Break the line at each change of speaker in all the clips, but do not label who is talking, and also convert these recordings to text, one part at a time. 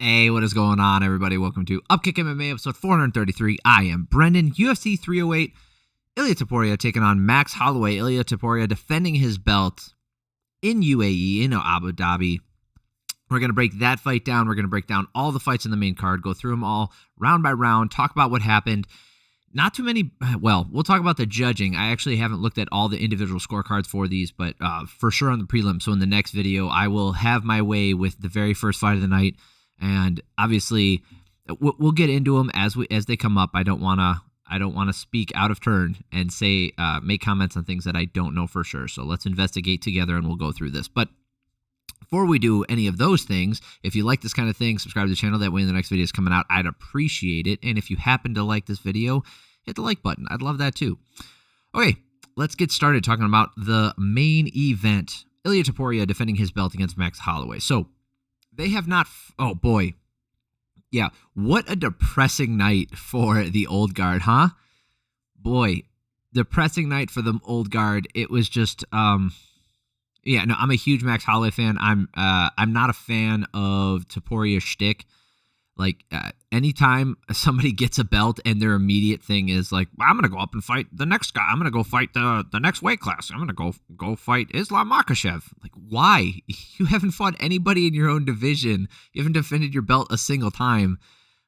Hey, what is going on, everybody? Welcome to Upkick MMA episode 433. I am Brendan. UFC 308. Ilia Topuria taking on Max Holloway. Ilia Topuria defending his belt in UAE, in Abu Dhabi. We're going to break that fight down. We're going to break down all the fights in the main card, go through them all round by round, talk about what happened. Not too many, well, we'll talk about the judging. I actually haven't looked at all the individual scorecards for these, but for sure on the prelim. So in the next video, I will have my way with the very first fight of the night. And obviously, we'll get into them as they come up. I don't want to speak out of turn and say make comments on things that I don't know for sure. So let's investigate together and we'll go through this. But before we do any of those things, if you like this kind of thing, subscribe to the channel. That way, when the next video is coming out, I'd appreciate it. And if you happen to like this video, hit the like button. I'd love that too. Okay, let's get started talking about the main event. Ilia Topuria defending his belt against Max Holloway. So they have not. Oh boy, yeah. What a depressing night for the old guard, huh? Boy, depressing night for the old guard. It was just, yeah. No, I'm a huge Max Holloway fan. I'm not a fan of Topuria's shtick. Like, anytime somebody gets a belt and their immediate thing is like, well, I'm going to go up and fight the next guy. I'm going to go fight the next weight class. I'm going to go fight Islam Makhachev. Like, why? You haven't fought anybody in your own division. You haven't defended your belt a single time.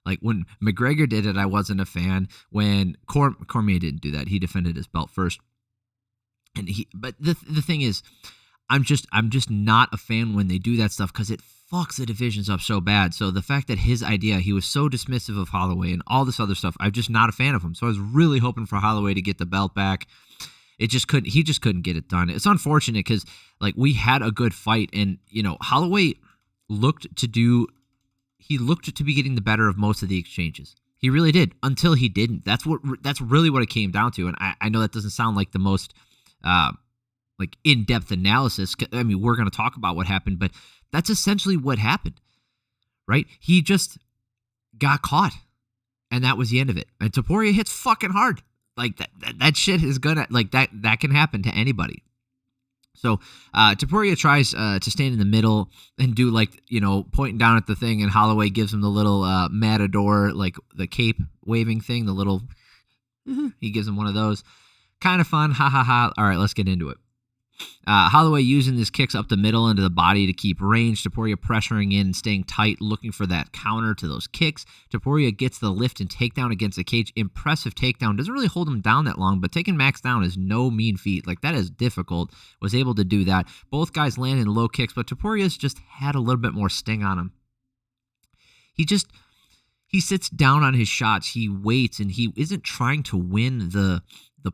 Like, when McGregor did it, I wasn't a fan. When Cormier didn't do that, he defended his belt first. But the thing is, I'm just not a fan when they do that stuff because it fucks the divisions up so bad. So the fact that his idea, he was so dismissive of Holloway and all this other stuff, I'm just not a fan of him. So I was really hoping for Holloway to get the belt back. He just couldn't get it done. It's unfortunate because like we had a good fight and Holloway looked to be getting the better of most of the exchanges. He really did until he didn't. That's really what it came down to. And I know that doesn't sound like the most like in-depth analysis. I mean, we're going to talk about what happened, but that's essentially what happened, right? He just got caught, and that was the end of it. And Topuria hits fucking hard. Like, that shit is gonna, like, that can happen to anybody. So, Topuria tries to stand in the middle and do, like, pointing down at the thing, and Holloway gives him the little matador, like, the cape waving thing, the little, he gives him one of those. Kind of fun, ha ha ha. All right, let's get into it. Holloway using his kicks up the middle into the body to keep range. Topuria pressuring in, staying tight, looking for that counter to those kicks. Topuria gets the lift and takedown against the cage. Impressive takedown. Doesn't really hold him down that long, but taking Max down is no mean feat. Like, that is difficult. Was able to do that. Both guys landing low kicks, but Topuria's just had a little bit more sting on him. He sits down on his shots. He waits, and he isn't trying to win the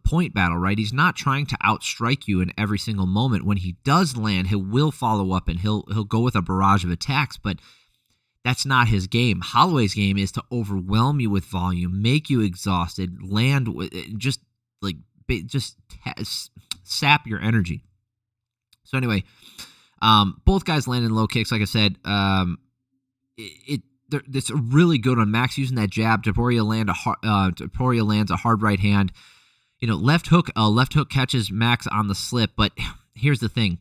point battle, right? He's not trying to outstrike you in every single moment. When he does land, he will follow up and he'll go with a barrage of attacks, but that's not his game. Holloway's game is to overwhelm you with volume, make you exhausted, land with just sap your energy. So anyway, both guys landing low kicks. Like I said, it's really good on Max using that jab. Topuria lands a hard right hand. Left hook catches Max on the slip, but here's the thing.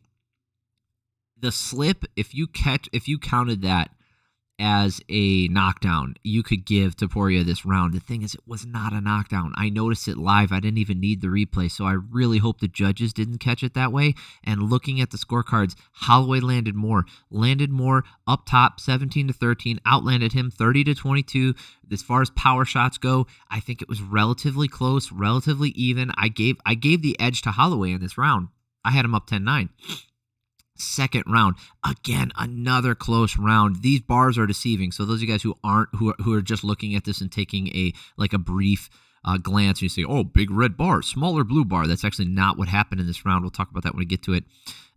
The slip, if you counted that as a knockdown, you could give Topuria this round. The thing is, it was not a knockdown. I noticed it live. I didn't even need the replay, so I really hope the judges didn't catch it that way. And looking at the scorecards, Holloway landed more up top, 17-13, outlanded him 30-22. As far as power shots go, I think it was relatively close, relatively even. I gave the edge to Holloway in this round. I had him up 10-9. Second round, again, another close round. These bars are deceiving. So those of you guys who are just looking at this and taking a brief glance, and you say, oh, big red bar, smaller blue bar. That's actually not what happened in this round. We'll talk about that when we get to it.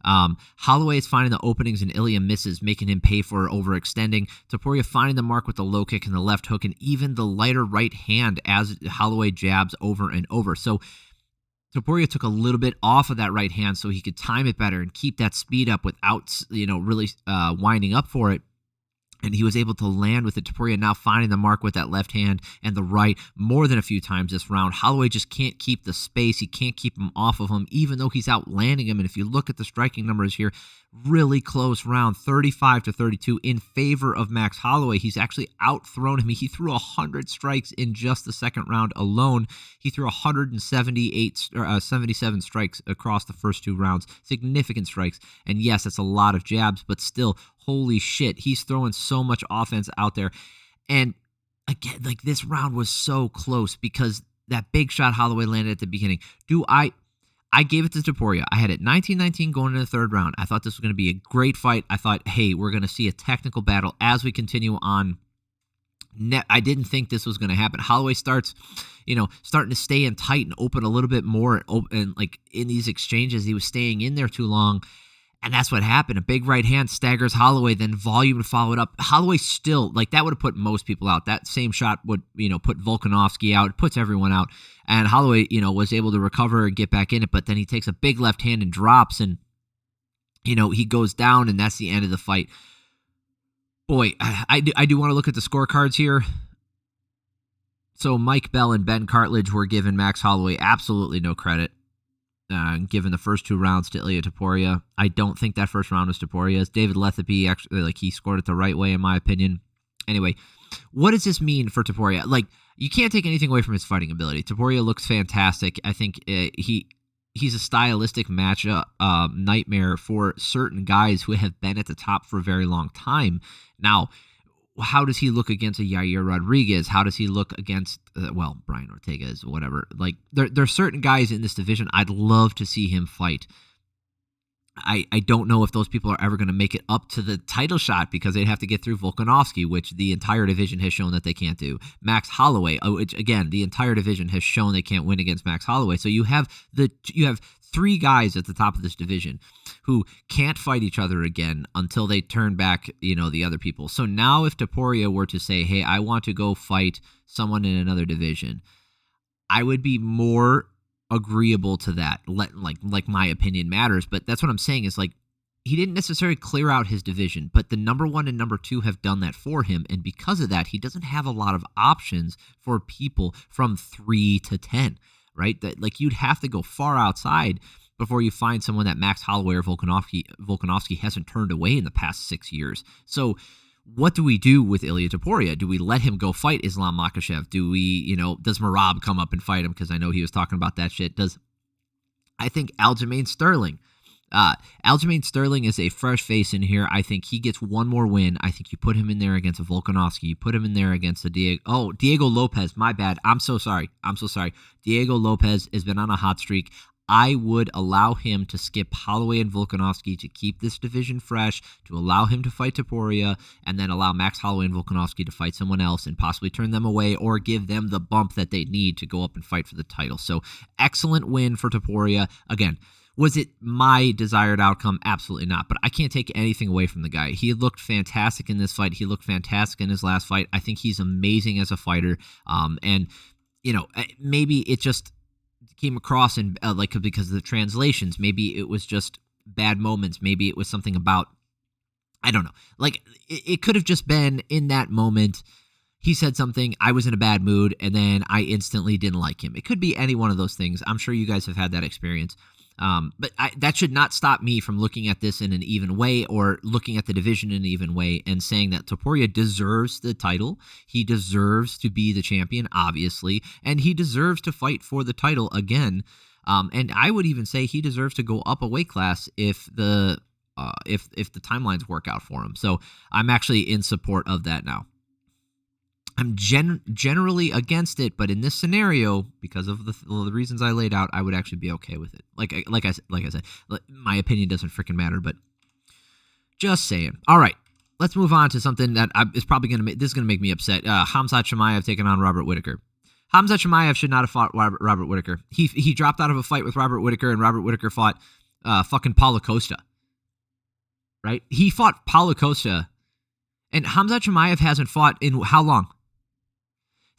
Holloway is finding the openings and Ilia misses, making him pay for overextending. Topuria finding the mark with the low kick and the left hook and even the lighter right hand as Holloway jabs over and over. So Topuria took a little bit off of that right hand so he could time it better and keep that speed up without, really winding up for it. And he was able to land with it. Topuria now finding the mark with that left hand and the right more than a few times this round. Holloway just can't keep the space. He can't keep him off of him, even though he's outlanding him. And if you look at the striking numbers here, really close round, 35-32 in favor of Max Holloway. He's actually outthrown him. He threw 100 strikes in just the second round alone. He threw 77 strikes across the first two rounds. Significant strikes. And yes, that's a lot of jabs, but still, holy shit, he's throwing so much offense out there. And again, like, this round was so close because that big shot Holloway landed at the beginning. I gave it to Topuria. I had it 19-19 going into the third round. I thought this was going to be a great fight. I thought, hey, we're going to see a technical battle as we continue on. I didn't think this was going to happen. Holloway starting to stay in tight and open a little bit more. And like in these exchanges, he was staying in there too long. And that's what happened. A big right hand staggers Holloway, then volume to follow it up. Holloway still, like, that would have put most people out. That same shot would, put Volkanovski out. It puts everyone out. And Holloway, was able to recover and get back in it. But then he takes a big left hand and drops, and, he goes down, and that's the end of the fight. Boy, I do want to look at the scorecards here. So Mike Bell and Ben Cartledge were giving Max Holloway absolutely no credit. Given the first two rounds to Ilia Topuria. I don't think that first round was Topuria's. David Letheby, actually, he scored it the right way, in my opinion. Anyway, what does this mean for Topuria? Like, you can't take anything away from his fighting ability. Topuria looks fantastic. I think he's a stylistic matchup nightmare for certain guys who have been at the top for a very long time. Now, how does he look against a Yair Rodriguez? How does he look against, Brian Ortega is whatever. Like, there are certain guys in this division I'd love to see him fight. I don't know if those people are ever going to make it up to the title shot because they'd have to get through Volkanovski, which the entire division has shown that they can't do. Max Holloway, which, again, the entire division has shown they can't win against Max Holloway. So you have three guys at the top of this division who can't fight each other again until they turn back, the other people. So now if Topuria were to say, hey, I want to go fight someone in another division, I would be more agreeable to that. Like my opinion matters, but that's what I'm saying is, like, he didn't necessarily clear out his division, but the number one and number two have done that for him. And because of that, he doesn't have a lot of options for people from 3 to 10. Right? That, like, you'd have to go far outside before you find someone that Max Holloway or Volkanovski hasn't turned away in the past 6 years. So what do we do with Ilia Topuria? Do we let him go fight Islam Makhachev? Do we, does Merab come up and fight him? Because I know he was talking about that shit. I think Aljamain Sterling. Aljamain Sterling is a fresh face in here. I think he gets one more win. I think you put him in there against a Volkanovski. You put him in there against a Diego Lopez. My bad. I'm so sorry. Diego Lopez has been on a hot streak. I would allow him to skip Holloway and Volkanovski to keep this division fresh, to allow him to fight Topuria, and then allow Max Holloway and Volkanovski to fight someone else and possibly turn them away or give them the bump that they need to go up and fight for the title. So excellent win for Topuria. Again, was it my desired outcome? Absolutely not. But I can't take anything away from the guy. He looked fantastic in this fight. He looked fantastic in his last fight. I think he's amazing as a fighter. And maybe it just came across in because of the translations. Maybe it was just bad moments. Maybe it was something about, I don't know. Like, it could have just been in that moment. He said something, I was in a bad mood, and then I instantly didn't like him. It could be any one of those things. I'm sure you guys have had that experience. But that should not stop me from looking at this in an even way, or looking at the division in an even way, and saying that Topuria deserves the title. He deserves to be the champion, obviously, and he deserves to fight for the title again. And I would even say he deserves to go up a weight class if the timelines work out for him. So I'm actually in support of that now. I'm generally against it, but in this scenario, because of the reasons I laid out, I would actually be okay with it. Like I said, my opinion doesn't freaking matter, but just saying. All right, let's move on to something that is probably going to make me upset. Khamzat Chimaev taking on Robert Whittaker. Khamzat Chimaev should not have fought Robert Whittaker. He dropped out of a fight with Robert Whittaker, and Robert Whittaker fought fucking Paulo Costa. Right? He fought Paulo Costa, and Khamzat Chimaev hasn't fought in how long?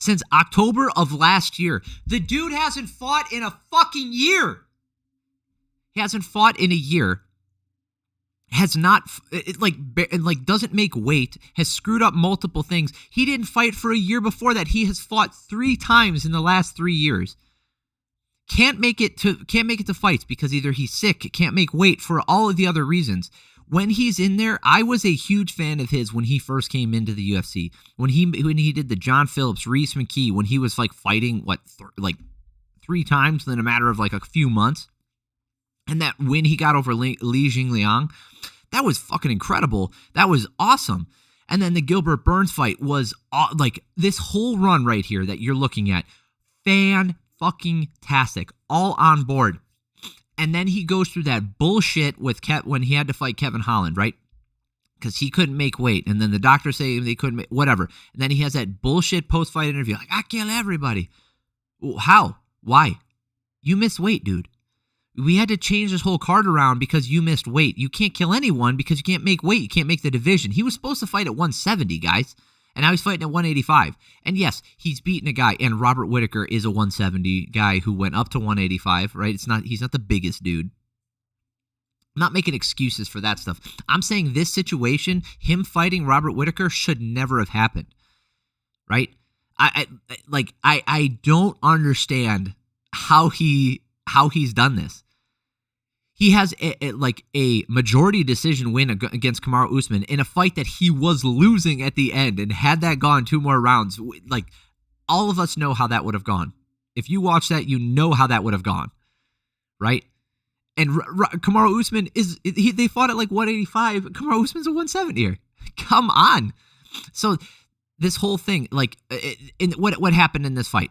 Since October of last year. The dude hasn't fought in a fucking year. He hasn't fought in a year. has not doesn't make weight, has screwed up multiple things. He didn't fight for a year before that. He has fought 3 times in the last 3 years. Can't make it to fights because either he's sick, can't make weight, for all of the other reasons. When he's in there, I was a huge fan of his when he first came into the UFC. When he did the John Phillips, Reese McKee, when he was like fighting 3 times in a matter of like a few months. And that win he got over Li Jingliang, that was fucking incredible. That was awesome. And then the Gilbert Burns fight was this whole run right here that you're looking at, fan-fucking-tastic, all on board. And then he goes through that bullshit with when he had to fight Kevin Holland, right? Because he couldn't make weight. And then the doctor say they couldn't make, whatever. And then he has that bullshit post-fight interview, like, I kill everybody. How? Why? You missed weight, dude. We had to change this whole card around because you missed weight. You can't kill anyone because you can't make weight. You can't make the division. He was supposed to fight at 170, guys. And now he's fighting at 185. And yes, he's beaten a guy. And Robert Whittaker is a 170 guy who went up to 185, right? He's not the biggest dude. I'm not making excuses for that stuff. I'm saying this situation, him fighting Robert Whittaker, should never have happened, right? I don't understand how he's done this. He has a majority decision win against Kamaru Usman in a fight that he was losing at the end, and had that gone 2 more rounds, like, all of us know how that would have gone. If you watch that, you know how that would have gone, right? And Kamaru Usman they fought at like 185. Kamaru Usman's a 170er. Come on. So this whole thing, what happened in this fight?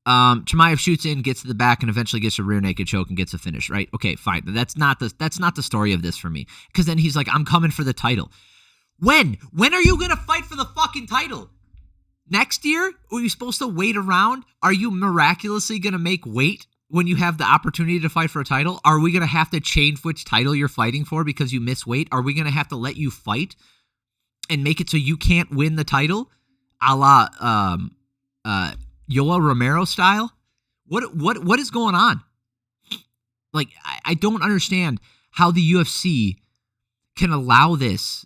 Chimaev shoots in, gets to the back, and eventually gets a rear naked choke and gets a finish, right? Okay, fine. But that's not the story of this for me. Because then he's like, I'm coming for the title. When? When are you going to fight for the fucking title? Next year? Are you supposed to wait around? Are you miraculously going to make weight when you have the opportunity to fight for a title? Are we going to have to change which title you're fighting for because you miss weight? Are we going to have to let you fight and make it so you can't win the title? A la Yoel Romero style? What is going on? Like, I don't understand how the UFC can allow this,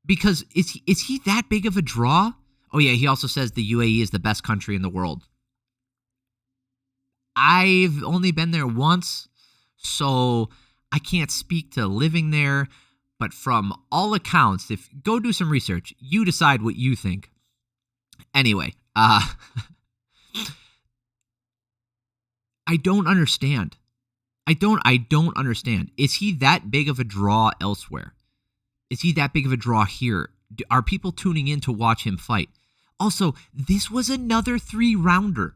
because is he that big of a draw? Oh yeah, he also says the UAE is the best country in the world. I've only been there once, so I can't speak to living there, but from all accounts, if go do some research, you decide what you think. Anyway, I don't understand. I don't understand. Is he that big of a draw elsewhere? Is he that big of a draw here? Are people tuning in to watch him fight? Also, this was another 3-rounder.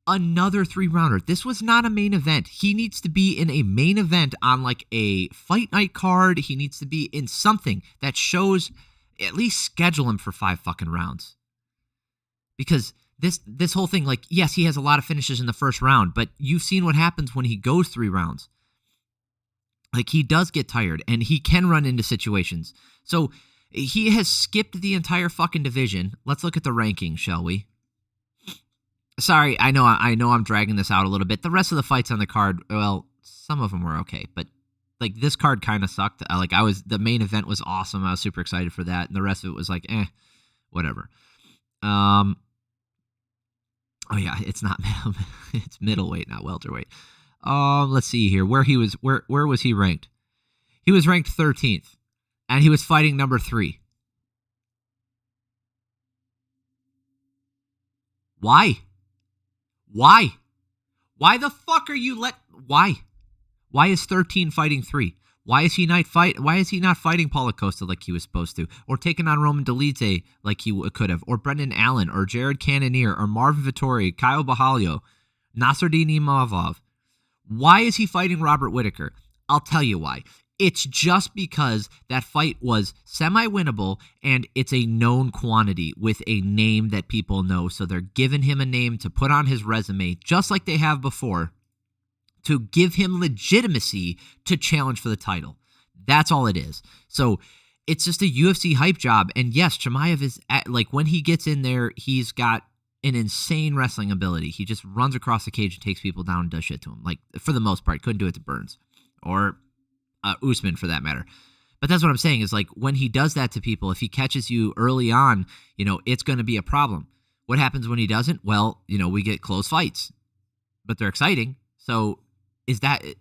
Another 3-rounder. This was not a main event. He needs to be in a main event on like a fight night card. He needs to be in something that shows, at least schedule him for 5 fucking rounds. Because this whole thing, like, yes, he has a lot of finishes in the first round, but you've seen what happens when he goes 3 rounds. Like, he does get tired, and he can run into situations. So he has skipped the entire fucking division. Let's look at the rankings, shall we? Sorry, I know I'm dragging this out a little bit. The rest of the fights on the card, well, some of them were okay, but like this card kind of sucked. The main event was awesome. I was super excited for that, and the rest of it was like, whatever. Oh yeah, it's not it's middleweight, not welterweight. Let's see here. Where was he ranked? He was ranked 13th, and he was fighting number 3. Why? Why the fuck are you why? Why is 13 fighting 3? Why is he not fighting Paulo Costa like he was supposed to, or taking on Roman Dolidze like he could have, or Brendan Allen, or Jared Cannonier, or Marvin Vettori, Kyle Bahalio, Nasruddin Imavov? Why is he fighting Robert Whittaker? I'll tell you why. It's just because that fight was semi-winnable, and it's a known quantity with a name that people know, so they're giving him a name to put on his resume, just like they have before, to give him legitimacy to challenge for the title. That's all it is. So it's just a UFC hype job. And yes, Chimaev is when he gets in there, he's got an insane wrestling ability. He just runs across the cage and takes people down and does shit to him. Like, for the most part, couldn't do it to Burns or Usman for that matter. But that's what I'm saying is like when he does that to people, if he catches you early on, it's going to be a problem. What happens when he doesn't? Well, we get close fights, but they're exciting. So is that? I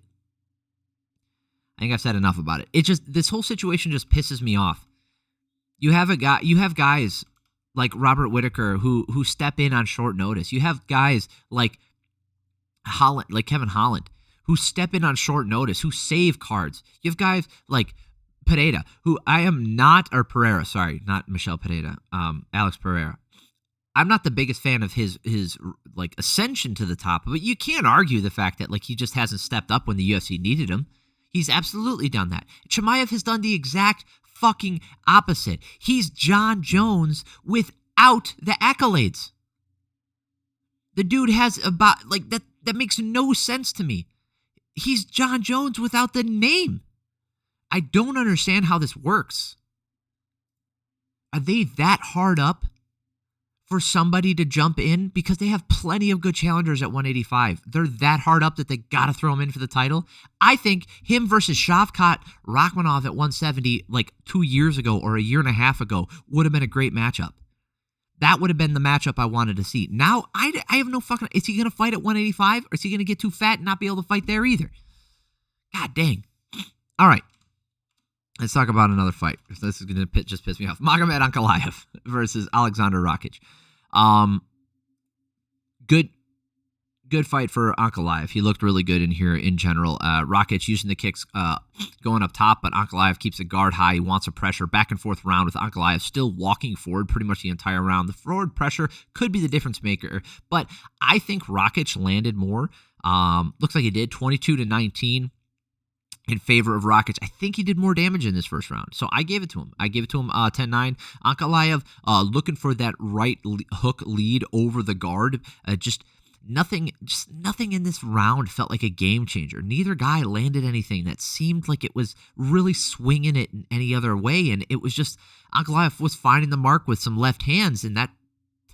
think I've said enough about it. This whole situation just pisses me off. You have guys like Robert Whittaker who step in on short notice. You have guys like Kevin Holland, who step in on short notice, who save cards. You have guys like Pereira, who I am not, or Pereira, sorry, not Michel Pereira, Alex Pereira. I'm not the biggest fan of his like ascension to the top, but you can't argue the fact that like he just hasn't stepped up when the UFC needed him. He's absolutely done that. Chimaev has done the exact fucking opposite. He's John Jones without the accolades. The dude has about like that makes no sense to me. He's John Jones without the name. I don't understand how this works. Are they that hard up for somebody to jump in? Because they have plenty of good challengers at 185. They're that hard up that they got to throw him in for the title. I think him versus Shavkat Rakhmonov at 170 like 2 years ago or a year and a half ago would have been a great matchup. That would have been the matchup I wanted to see. Now, I have no fucking... Is he going to fight at 185? Or is he going to get too fat and not be able to fight there either? God dang. All right. Let's talk about another fight. This is going to just piss me off. Magomed Ankalaev versus Aleksandar Rakic. Good fight for Ankalaev. He looked really good in here in general. Rakic using the kicks going up top, but Ankalaev keeps the guard high. He wants a pressure back and forth round with Ankalaev still walking forward pretty much the entire round. The forward pressure could be the difference maker, but I think Rakic landed more. Looks like he did 22-19. In favor of Rakic. I think he did more damage in this first round, so I gave it to him. 10-9. Ankalaev looking for that right hook lead over the guard. Just nothing in this round felt like a game changer. Neither guy landed anything that seemed like it was really swinging it in any other way, and it was just Ankalaev was finding the mark with some left hands, and that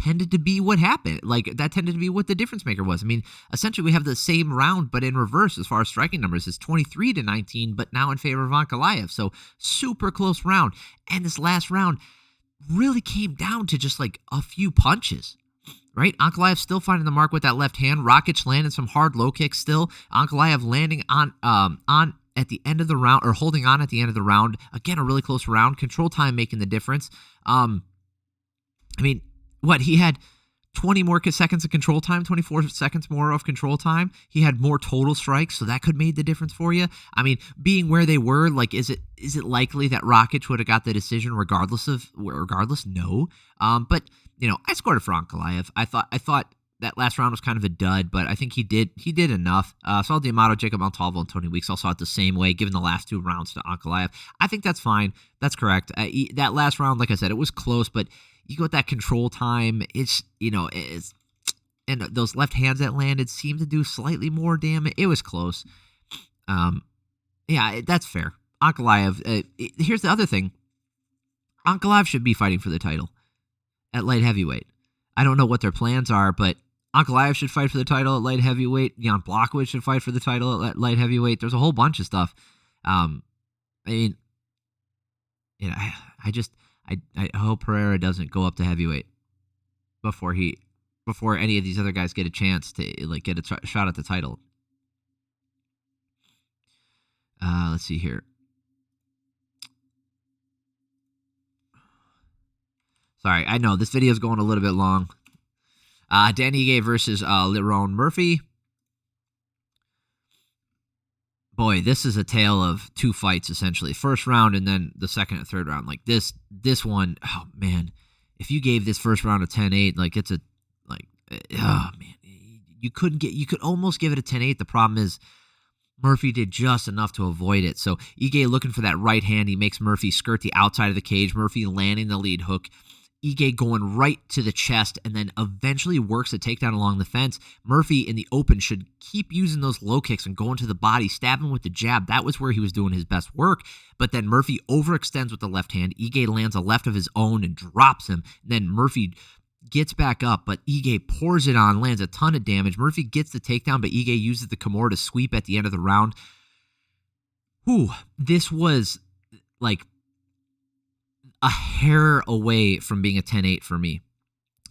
tended to be what happened. Like, that tended to be what the difference maker was. I mean, essentially we have the same round, but in reverse as far as striking numbers. It's 23-19, but now in favor of Ankalaev. So super close round. And this last round really came down to just like a few punches, right? Ankalaev still finding the mark with that left hand. Rakic landing some hard low kicks still. Ankalaev landing on at the end of the round, or holding on at the end of the round. Again, a really close round. Control time making the difference. I mean, he had 20 more seconds of control time, 24 seconds more of control time. He had more total strikes, so that could made the difference for you. I mean, being where they were, like, is it likely that Rakic would have got the decision regardless? No. But I scored it for Ankalaev. I thought that last round was kind of a dud, but I think he did enough. Saul D'Amato, Jacob Montalvo, and Tony Weeks all saw it the same way, given the last two rounds to Ankalaev. I think that's fine. That's correct. That last round, like I said, it was close, but you go with that control time. And those left hands that landed seemed to do slightly more damage. It was close. Yeah, that's fair. Ankalaev. Here's the other thing. Ankalaev should be fighting for the title at light heavyweight. I don't know what their plans are, but Ankalaev should fight for the title at light heavyweight. Jan Blachowicz should fight for the title at light heavyweight. There's a whole bunch of stuff. I hope Pereira doesn't go up to heavyweight before any of these other guys get a chance to like get a shot at the title. Let's see here. Sorry, I know this video is going a little bit long. Dan Ige versus Lerone Murphy. Boy, this is a tale of two fights, essentially. First round and then the second and third round. Like this one, oh man. If you gave this first round a 10-8, like oh man. You could almost give it a 10-8. The problem is Murphy did just enough to avoid it. So Ige looking for that right hand. He makes Murphy skirt the outside of the cage. Murphy landing the lead hook. Ige going right to the chest and then eventually works a takedown along the fence. Murphy in the open should keep using those low kicks and going to the body, stabbing with the jab. That was where he was doing his best work. But then Murphy overextends with the left hand. Ige lands a left of his own and drops him. Then Murphy gets back up, but Ige pours it on, lands a ton of damage. Murphy gets the takedown, but Ige uses the Kimura to sweep at the end of the round. This was like a hair away from being a 10-8 for me.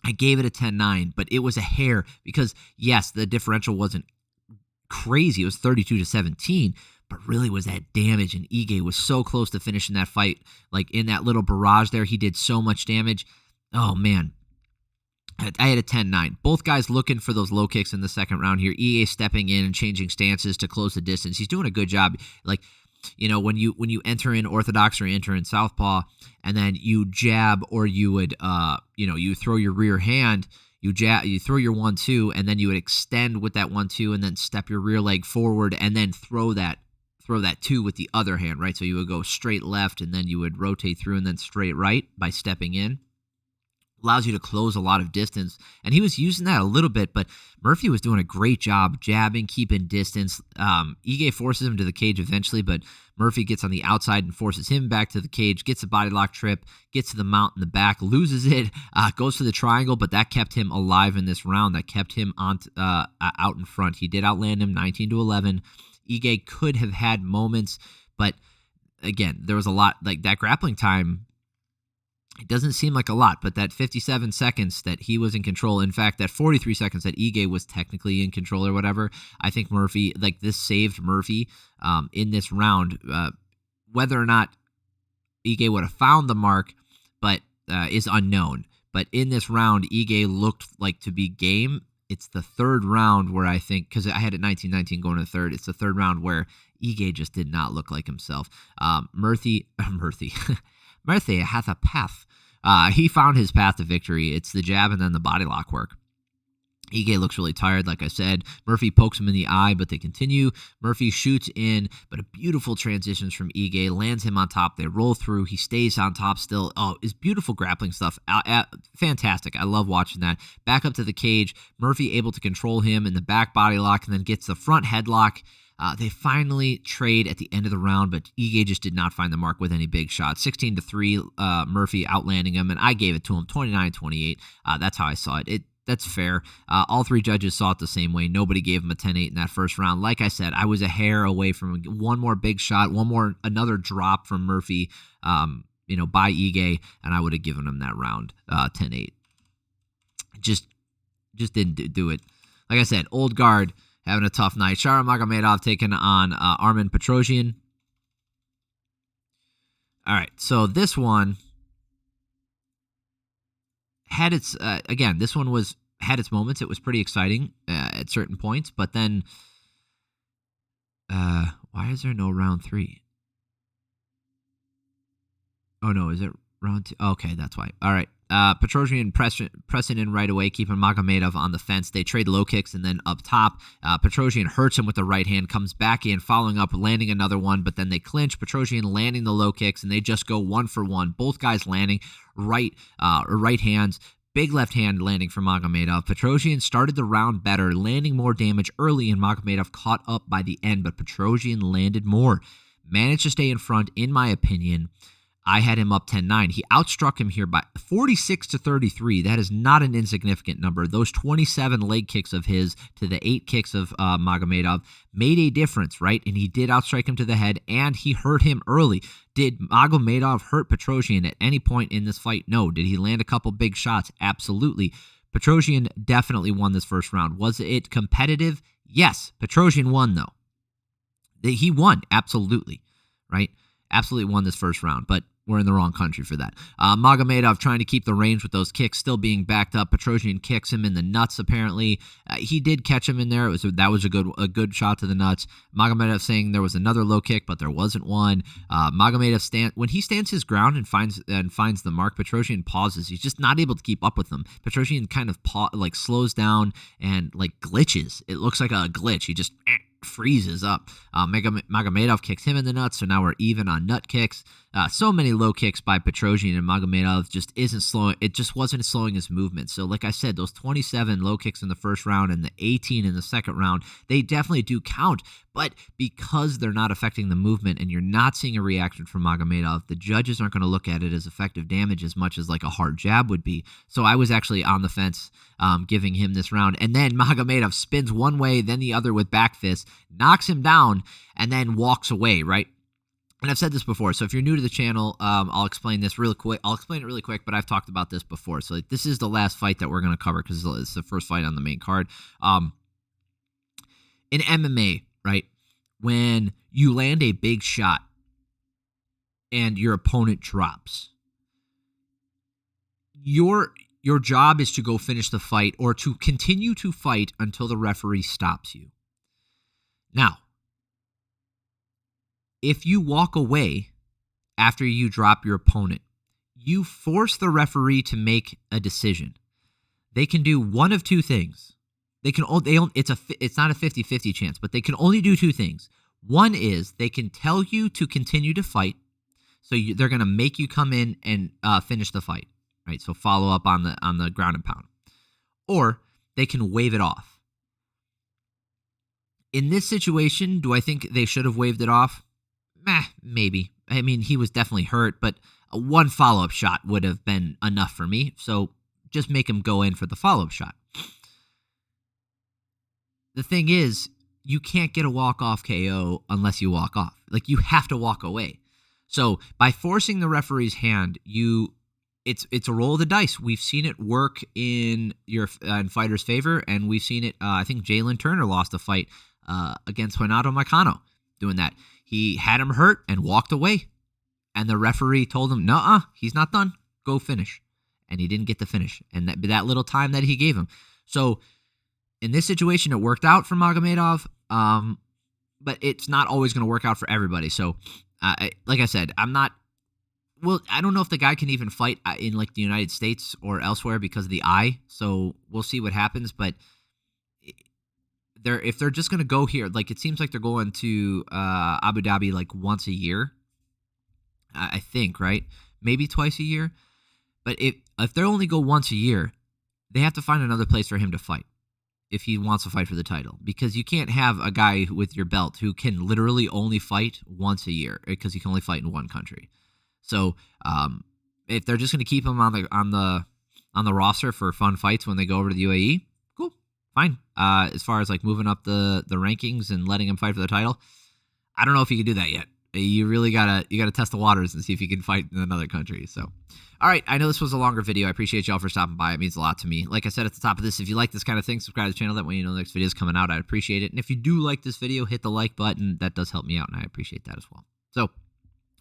I gave it a 10-9, but it was a hair because, yes, the differential wasn't crazy. It was 32-17, but really was that damage, and Ige was so close to finishing that fight. Like in that little barrage there, he did so much damage. Oh, man. I had a 10-9. Both guys looking for those low kicks in the second round here. Ige stepping in and changing stances to close the distance. He's doing a good job. Like, when you enter in orthodox or enter in southpaw, and then you jab, or you would, you throw your rear hand, you throw your 1-2, and then you would extend with that 1-2, and then step your rear leg forward, and then throw that 2 with the other hand, right? So you would go straight left, and then you would rotate through, and then straight right by stepping in. Allows you to close a lot of distance, and he was using that a little bit, but Murphy was doing a great job jabbing, keeping distance. Ige forces him to the cage eventually, but Murphy gets on the outside and forces him back to the cage, gets a body lock trip, gets to the mount in the back, loses it, goes for the triangle, but that kept him alive in this round. That kept him on out in front. He did outland him 19-11. Ige could have had moments, but again, there was a lot, like that grappling time. It doesn't seem like a lot, but that 57 seconds that he was in control, in fact, that 43 seconds that Ige was technically in control or whatever, I think Murphy, like this saved Murphy in this round. Whether or not Ige would have found the mark, but is unknown. But in this round, Ige looked like to be game. It's the third round where I think, because I had it 19-19 going to the third, it's the third round where Ige just did not look like himself. Murphy has a path. He found his path to victory. It's the jab and then the body lock work. Ige looks really tired, like I said. Murphy pokes him in the eye, but they continue. Murphy shoots in, but a beautiful transitions from Ige, lands him on top. They roll through. He stays on top still. Oh, it's beautiful grappling stuff. Fantastic. I love watching that. Back up to the cage. Murphy able to control him in the back body lock and then gets the front headlock. They finally trade at the end of the round, but Ige just did not find the mark with any big shots. 16-3, Murphy outlanding him, and I gave it to him 29-28. That's how I saw it. That's fair. All three judges saw it the same way. Nobody gave him a 10-8 in that first round. Like I said, I was a hair away from one more big shot, another drop from Murphy, by Ige, and I would have given him that round 10-8. Just didn't do it. Like I said, old guard having a tough night. Shara Magomedov taking on Armen Petrosyan. All right, so this one had its had its moments. It was pretty exciting at certain points, but then why is there no round 3? Oh no, is it round 2? Okay, that's why. All right. Petrosyan pressing in right away, keeping Magomedov on the fence. They trade low kicks and then up top. Petrosyan hurts him with the right hand, comes back in, following up, landing another one, but then they clinch. Petrosyan landing the low kicks, and they just go 1 for 1. Both guys landing right hands. Big left hand landing for Magomedov. Petrosyan started the round better, landing more damage early, and Magomedov caught up by the end, but Petrosyan landed more. Managed to stay in front, in my opinion. I had him up 10-9. He outstruck him here by 46-33. That is not an insignificant number. Those 27 leg kicks of his to the 8 kicks of Magomedov made a difference, right? And he did outstrike him to the head, and he hurt him early. Did Magomedov hurt Petrosyan at any point in this fight? No. Did he land a couple big shots? Absolutely. Petrosyan definitely won this first round. Was it competitive? Yes. Petrosyan won, though. He won, absolutely, right? Absolutely won this first round, but we're in the wrong country for that. Magomedov trying to keep the range with those kicks, still being backed up. Petrosyan kicks him in the nuts, apparently. He did catch him in there. That was a good shot to the nuts. Magomedov saying there was another low kick, but there wasn't one. Magomedov when he stands his ground and finds the mark, Petrosyan pauses. He's just not able to keep up with him. Petrosyan kind of slows down and glitches. It looks like a glitch. He just freezes up. Magomedov kicks him in the nuts, so now we're even on nut kicks. So many low kicks by Petrosyan, and Magomedov just isn't slowing. It just wasn't slowing his movement. So like I said, those 27 low kicks in the first round and the 18 in the second round, they definitely do count. But because they're not affecting the movement and you're not seeing a reaction from Magomedov, the judges aren't going to look at it as effective damage as much as like a hard jab would be. So I was actually on the fence giving him this round. And then Magomedov spins one way, then the other with back fist, knocks him down, and then walks away, right? and I've said this before, so if you're new to the channel, I'll explain this really quick. I'll explain it really quick, but I've talked about this before. So like, this is the last fight that we're going to cover because it's the first fight on the main card. In MMA, right, when you land a big shot and your opponent drops, your job is to go finish the fight or to continue to fight until the referee stops you. Now, if you walk away after you drop your opponent, you force the referee to make a decision. They can do one of two things. It's not a 50-50 chance, but they can only do two things. One is they can tell you to continue to fight, so they're going to make you come in and finish the fight, right? So follow up on the ground and pound, or they can wave it off. In this situation, do I think they should have waved it off? Maybe. I mean, he was definitely hurt, but one follow-up shot would have been enough for me. So just make him go in for the follow-up shot. The thing is, you can't get a walk-off KO unless you walk off. Like, you have to walk away. So by forcing the referee's hand, it's a roll of the dice. We've seen it work in fighter's favor, and we've seen it. I think Jalen Turner lost a fight against Renato Moicano doing that. He had him hurt and walked away, and the referee told him, "Nuh-uh, he's not done. Go finish." And he didn't get the finish, and that little time that he gave him. So in this situation, it worked out for Magomedov, but it's not always going to work out for everybody. So, like I said, I don't know if the guy can even fight in like the United States or elsewhere because of the eye. So we'll see what happens, but if they're just going to go here, like it seems like they're going to Abu Dhabi like once a year, I think, right? Maybe twice a year. But if they only go once a year, they have to find another place for him to fight if he wants to fight for the title, because you can't have a guy with your belt who can literally only fight once a year because he can only fight in one country. So if they're just going to keep him on the roster for fun fights when they go over to the UAE, cool, fine. As far as like moving up the rankings and letting him fight for the title, I don't know if he can do that yet. You really gotta test the waters and see if he can fight in another country. So, all right, I know this was a longer video. I appreciate y'all for stopping by. It means a lot to me. Like I said at the top of this, if you like this kind of thing, subscribe to the channel. That way you know the next video is coming out. I'd appreciate it. And if you do like this video, hit the like button. That does help me out, and I appreciate that as well. So,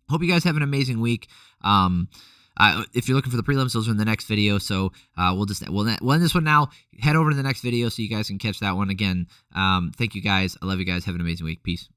hope you guys have an amazing week. If you're looking for the prelims, those are in the next video. So we'll end this one now. Head over to the next video so you guys can catch that one again. Thank you guys. I love you guys. Have an amazing week. Peace.